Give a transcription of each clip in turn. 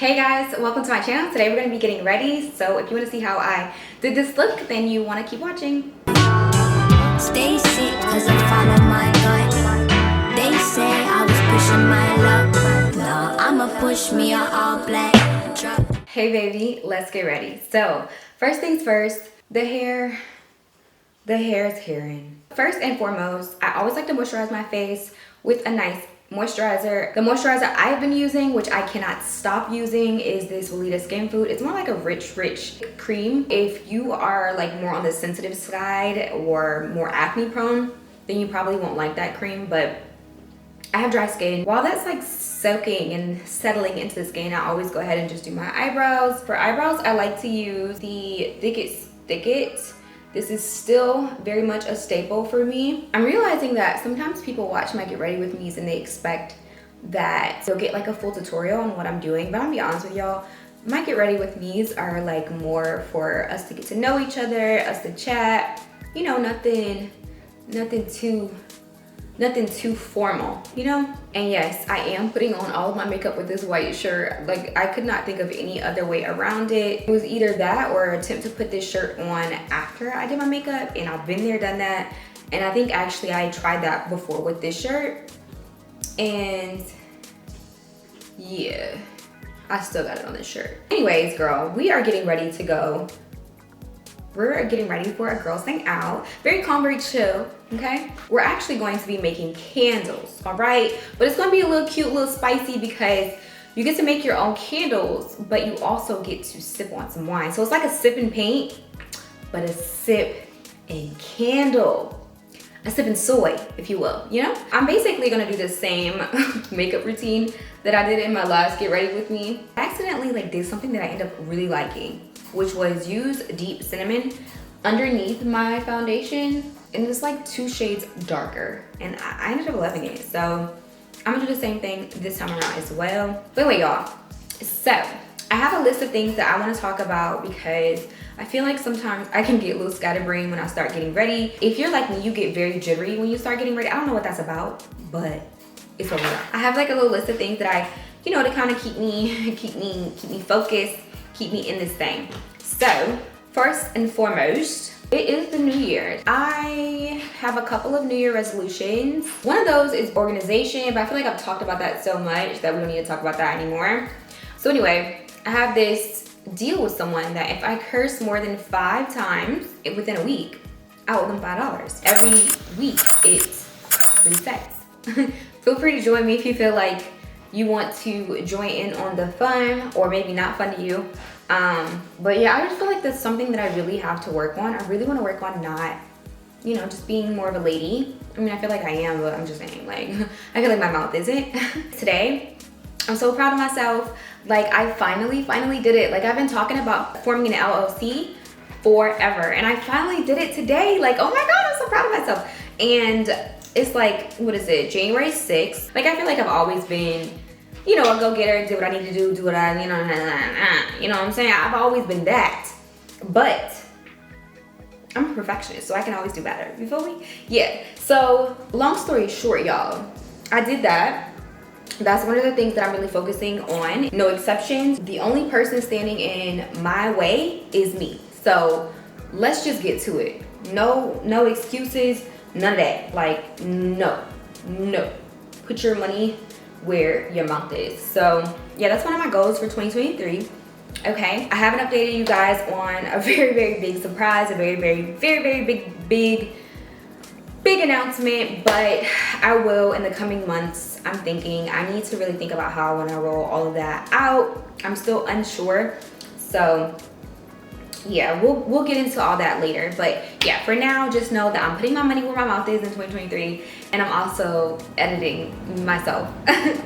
Hey guys, welcome to my channel. Today we're going to be getting ready. So if you want to see how I did this look, then you want to keep watching. Stay sick cause I follow my gut. They say I was pushing my luck. No, I'ma push me a all black truck. Hey baby, let's get ready. So first things first, the hair is hairing. First and foremost, I always like to moisturize my face with a nice moisturizer. The moisturizer I've been using, which I cannot stop using, is this Weleda Skin Food. It's more like a rich cream. If you are like more on the sensitive side or more acne prone, then you probably won't like that cream, but I have dry skin. While that's like soaking and settling into the skin, I always go ahead and just do my eyebrows. For eyebrows, I like to use the Thicket. This is still very much a staple for me. I'm realizing that sometimes people watch my Get Ready With Me's and they expect that they'll get like a full tutorial on what I'm doing. But I'm gonna be honest with y'all, my Get Ready With Me's are like more for us to get to know each other, us to chat. You know, nothing too formal, you know? And yes, I am putting on all of my makeup with this white shirt. Like, I could not think of any other way around it. It was either that or attempt to put this shirt on after I did my makeup, and I've been there, done that. And I think actually I tried that before with this shirt. And yeah, I still got it on this shirt. Anyways, girl, we are getting ready to go. We're getting ready for a girls' night out. Very calm, very chill, okay? We're actually going to be making candles, all right? But it's gonna be a little cute, a little spicy because you get to make your own candles, but you also get to sip on some wine. So it's like a sip and paint, but a sip and candle. A sip and soy, if you will, you know? I'm basically gonna do the same makeup routine that I did in my last Get Ready With Me. I accidentally like did something that I ended up really liking, which was use deep cinnamon underneath my foundation, and it's like 2 shades darker, and I ended up loving it. So I'm gonna do the same thing this time around as well. But anyway, y'all, so I have a list of things that I want to talk about because I feel like sometimes I can get a little scatterbrained when I start getting ready. If you're like me, you get very jittery when you start getting ready. I don't know what that's about, but it's over. I have like a little list of things that I, you know, to kind of keep me focused, keep me in this thing. So first and foremost, it is the new year. I have a couple of New Year resolutions. One of those is organization, but I feel like I've talked about that so much that we don't need to talk about that anymore. So anyway, I have this deal with someone that if I curse more than 5 times within a week, I owe them $5. Every week it resets. Feel free to join me if you feel like you want to join in on the fun, or maybe not fun to you. But yeah, I just feel like that's something that I really have to work on. I really want to work on not, you know, just being more of a lady. I mean, I feel like I am, but I'm just saying, like, I feel like my mouth isn't. Today, I'm so proud of myself. Like, I finally did it. Like, I've been talking about forming an LLC forever, and I finally did it today. Like, oh my God, I'm so proud of myself. And it's like, what is it, January 6th? Like, I feel like I've always been, you know, a go-getter, do what I need to do what I, you know what I'm saying? I've always been that, but I'm a perfectionist, so I can always do better, you feel me? Yeah, so long story short, y'all, I did that. That's one of the things that I'm really focusing on. No exceptions. The only person standing in my way is me. So let's just get to it. No excuses, none of that. Like, no. Put your money where your mouth is. So yeah, that's one of my goals for 2023. Okay, I haven't updated you guys on a very big surprise, a very big announcement, but I will in the coming months. I'm thinking I need to really think about how I want to roll all of that out. I'm still unsure, so yeah, we'll get into all that later. But yeah, for now, just know that I'm putting my money where my mouth is in 2023, and I'm also editing myself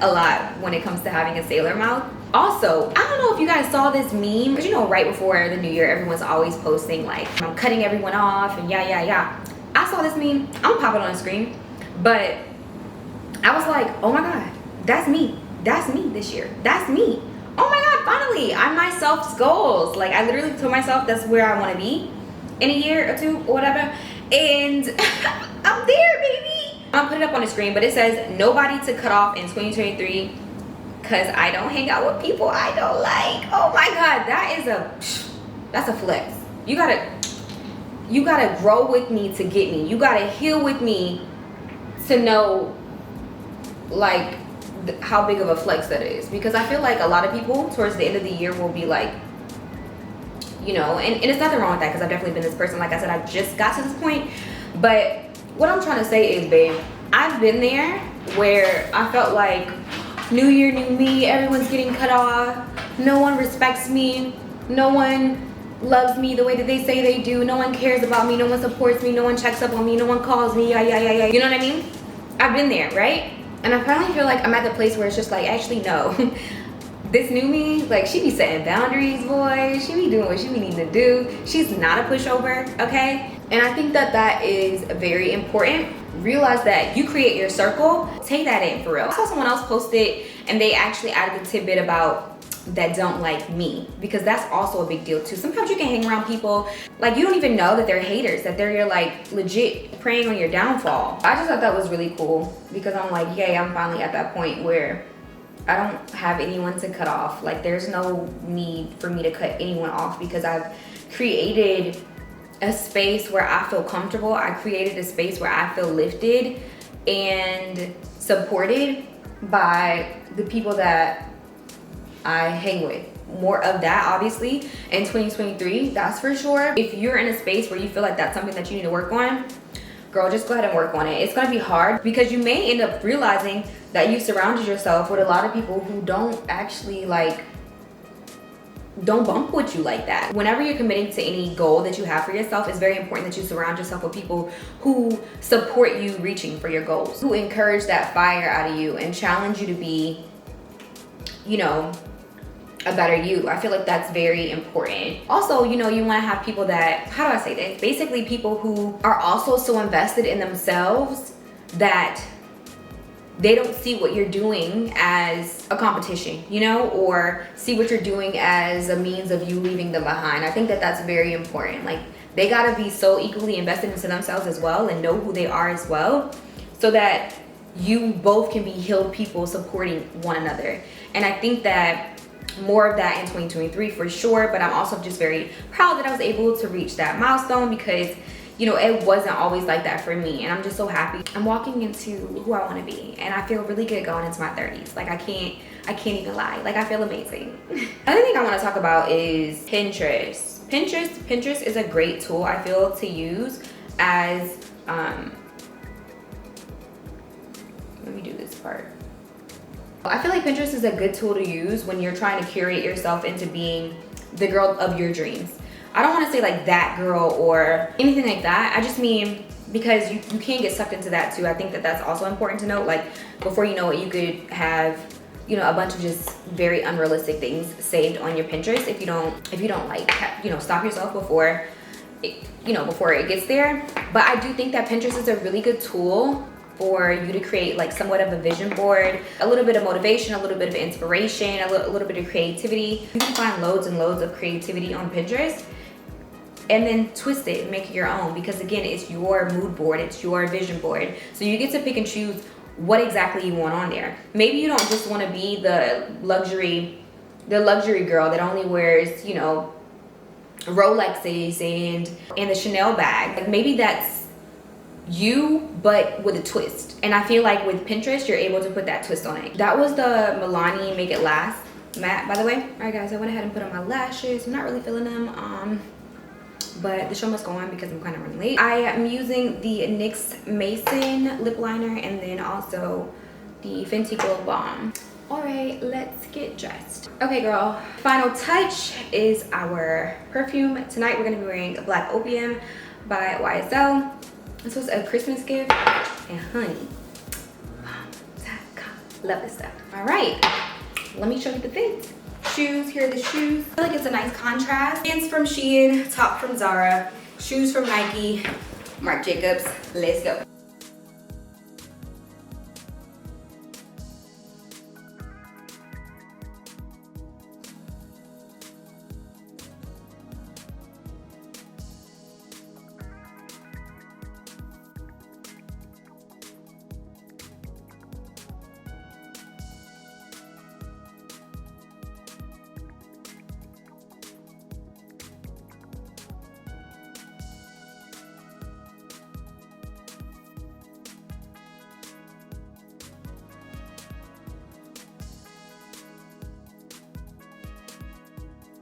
a lot when it comes to having a sailor mouth. Also, I don't know if you guys saw this meme, but you know, right before the new year, everyone's always posting like, I'm cutting everyone off and yeah. I saw this meme. I'm gonna pop it on the screen, but I was like, oh my God, that's me this year. That's me. Oh my God, finally, I'm my self's goals. Like, I literally told myself that's where I want to be in a year or 2 or whatever, and I'm there, baby. I'll put it up on the screen, but it says nobody to cut off in 2023, because I don't hang out with people I don't like. Oh my God, that's a flex. You gotta grow with me to get me. You gotta heal with me to know like how big of a flex that is. Because I feel like a lot of people towards the end of the year will be like, you know, and there's nothing wrong with that because I've definitely been this person. Like I said, I just got to this point. But what I'm trying to say is, babe, I've been there where I felt like new year, new me, everyone's getting cut off. No one respects me. No one loves me the way that they say they do. No one cares about me. No one supports me. No one checks up on me. No one calls me. Yeah. You know what I mean? I've been there, right? And I finally feel like I'm at the place where it's just like, actually, no. This new me, like, she be setting boundaries, boy. She be doing what she be needing to do. She's not a pushover, okay? And I think that that is very important. Realize that you create your circle. Take that in for real. I saw someone else post it and they actually added the tidbit about that don't like me, because that's also a big deal too. Sometimes you can hang around people like you don't even know that they're haters, that they're like legit preying on your downfall. I just thought that was really cool because I'm like, yay, I'm finally at that point where I don't have anyone to cut off. Like there's no need for me to cut anyone off because I've created a space where I feel comfortable. I created a space where I feel lifted and supported by the people that I hang with. More of that obviously in 2023, that's for sure. If you're in a space where you feel like that's something that you need to work on, girl, just go ahead and work on it. It's gonna be hard because you may end up realizing that you surrounded yourself with a lot of people who don't actually don't bump with you like that. Whenever you're committing to any goal that you have for yourself, it's very important that you surround yourself with people who support you reaching for your goals, who encourage that fire out of you and challenge you to be, you know, a better you. I feel like that's very important. Also, you know, you want to have people that, how do I say this? Basically people who are also so invested in themselves that they don't see what you're doing as a competition, you know, or see what you're doing as a means of you leaving them behind. I think that that's very important. Like they gotta be so equally invested into themselves as well and know who they are as well, so that you both can be healed people supporting one another. And I think that more of that in 2023 for sure, but I'm also just very proud that I was able to reach that milestone because, you know, it wasn't always like that for me, and I'm just so happy. I'm walking into who I want to be, and I feel really good going into my 30s. Like I can't even lie. Like I feel amazing. Another thing I want to talk about is Pinterest. Pinterest is a great tool I feel to use as let me do this part. I feel like Pinterest is a good tool to use when you're trying to curate yourself into being the girl of your dreams. I don't want to say like that girl or anything like that. I just mean because you can get sucked into that too. I think that that's also important to note. Like before you know it, you could have, you know, a bunch of just very unrealistic things saved on your Pinterest if you don't like, you know, stop yourself before it, you know, before it gets there. But I do think that Pinterest is a really good tool for you to create like somewhat of a vision board, a little bit of motivation, a little bit of inspiration, a little bit of creativity. You can find loads and loads of creativity on Pinterest and then twist it and make it your own, because again, it's your mood board, it's your vision board. So you get to pick and choose what exactly you want on there. Maybe you don't just want to be the luxury girl that only wears, you know, Rolexes and the Chanel bag. Like maybe that's you, but with a twist. And I feel like with Pinterest, you're able to put that twist on it. That was the Milani Make It Last matte, by the way. All right, guys, I went ahead and put on my lashes. I'm not really feeling them, but the show must go on because I'm kind of running late. I am using the NYX Maison lip liner and then also the Fenty Glow Bomb. All right, let's get dressed. Okay, girl, final touch is our perfume. Tonight, we're gonna be wearing Black Opium by YSL. This was a Christmas gift, and honey, love this stuff. All right, let me show you the fit. Shoes, here are the shoes. I feel like it's a nice contrast. Pants from Shein, top from Zara, shoes from Nike, Marc Jacobs. Let's go.